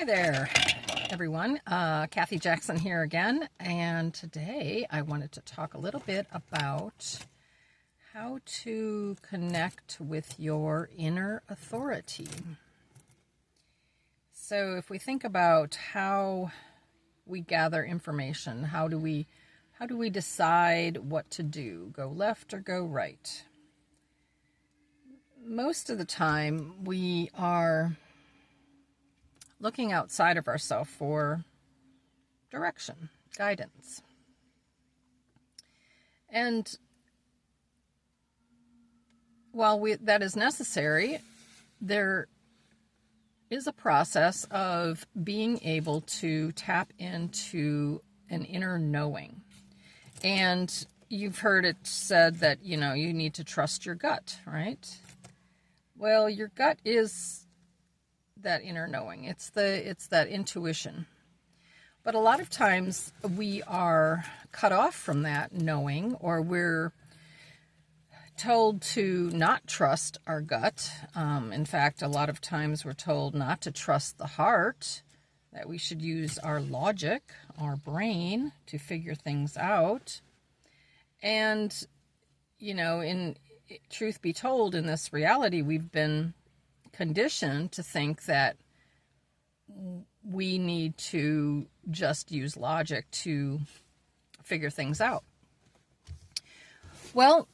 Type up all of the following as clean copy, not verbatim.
Hi there, everyone. Kathy Jackson here again, and today I wanted to talk a little bit about how to connect with your inner authority. So if we think about how we gather information, how do we decide what to do, go left or go right? Most of the time we are looking outside of ourselves for direction, guidance. And while that is necessary, there is a process of being able to tap into an inner knowing. And you've heard it said that, you need to trust your gut, right? Well, your gut is that inner knowing. It's that intuition. But a lot of times we are cut off from that knowing, or we're told to not trust our gut. In fact, a lot of times we're told not to trust the heart, that we should use our logic, our brain, to figure things out. And, in truth be told, in this reality, we've been conditioned to think that we need to just use logic to figure things out. Well,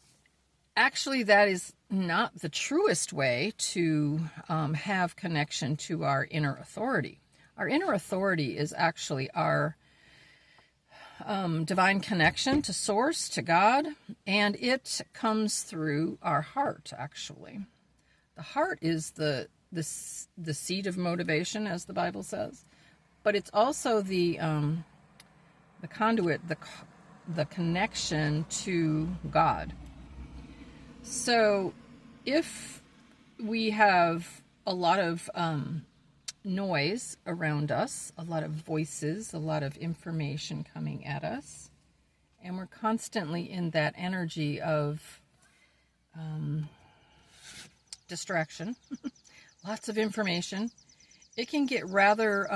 actually, that is not the truest way to have connection to our inner authority. Our inner authority is actually our divine connection to Source, to God, and it comes through our heart, actually. The heart is the seat of motivation, as the Bible says, but it's also the conduit, the connection to God. So if we have a lot of noise around us, a lot of voices, a lot of information coming at us, and we're constantly in that energy of distraction, lots of information, it can get rather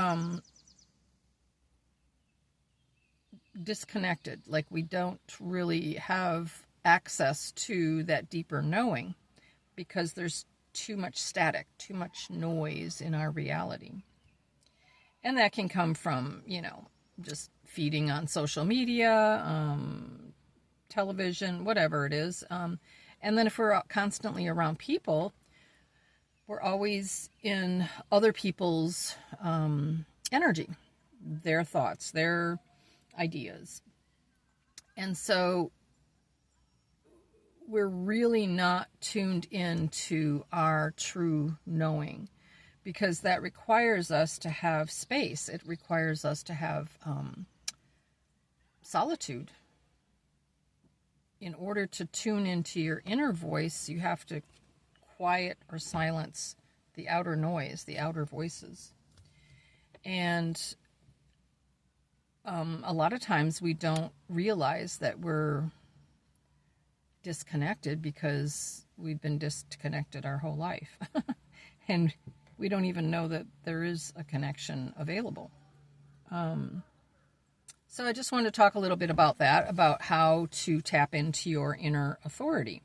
disconnected, like we don't really have access to that deeper knowing because there's too much static, too much noise in our reality. And that can come from, just feeding on social media, television, whatever it is. And then if we're constantly around people, we're always in other people's energy, their thoughts, their ideas. And so we're really not tuned into our true knowing, because that requires us to have space. It requires us to have solitude. In order to tune into your inner voice, you have to quiet or silence the outer noise, the outer voices. And a lot of times we don't realize that we're disconnected because we've been disconnected our whole life. And we don't even know that there is a connection available. So I just wanted to talk a little bit about that, about how to tap into your inner authority.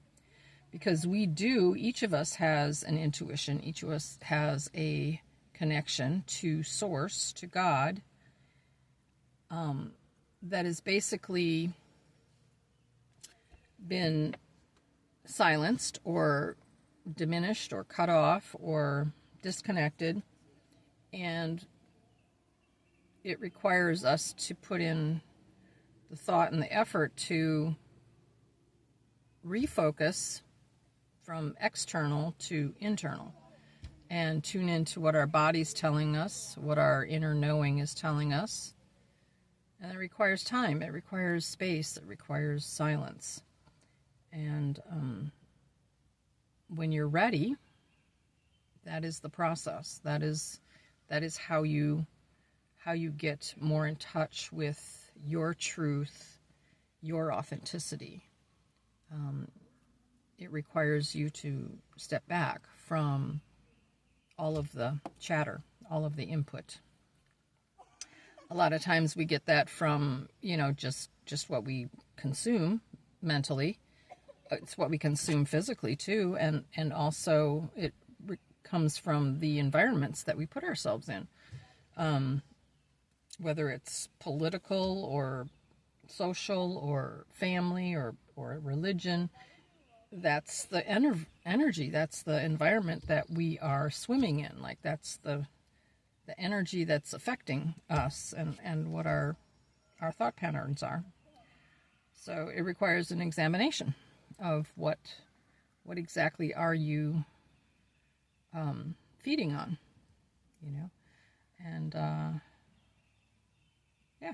Because each of us has an intuition, each of us has a connection to Source, to God, that has basically been silenced or diminished or cut off or disconnected. And it requires us to put in the thought and the effort to refocus from external to internal and tune into what our body's telling us, what our inner knowing is telling us. And it requires time, it requires space, it requires silence. And when you're ready, that is the process. That is how you get more in touch with your truth, your authenticity. It requires you to step back from all of the chatter, all of the input, A lot of times we get that from, just what we consume mentally. It's what we consume physically too, and also it comes from the environments that we put ourselves in, whether it's political or social or family or religion. That's the energy, that's the environment that we are swimming in. Like, that's the energy that's affecting us and what our thought patterns are. So it requires an examination of what exactly are you feeding on, and yeah.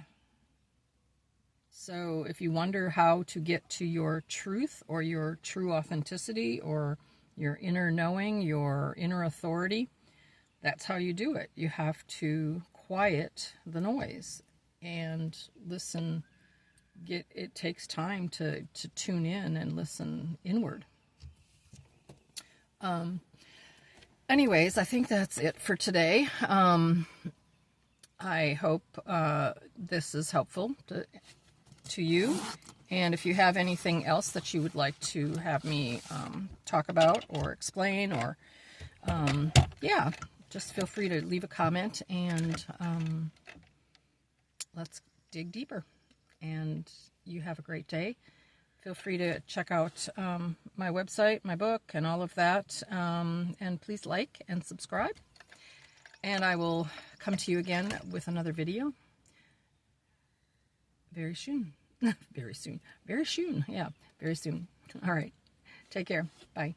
So if you wonder how to get to your truth or your true authenticity or your inner knowing, your inner authority, that's how you do it. You have to quiet the noise and listen. It takes time to tune in and listen inward. Anyways, I think that's it for today. I hope this is helpful to you. And if you have anything else that you would like to have me talk about or explain, or just feel free to leave a comment, and let's dig deeper. And you have a great day. Feel free to check out my website, my book, and all of that. And please like and subscribe. And I will come to you again with another video very soon. Very soon. Yeah, very soon. All right. Take care. Bye.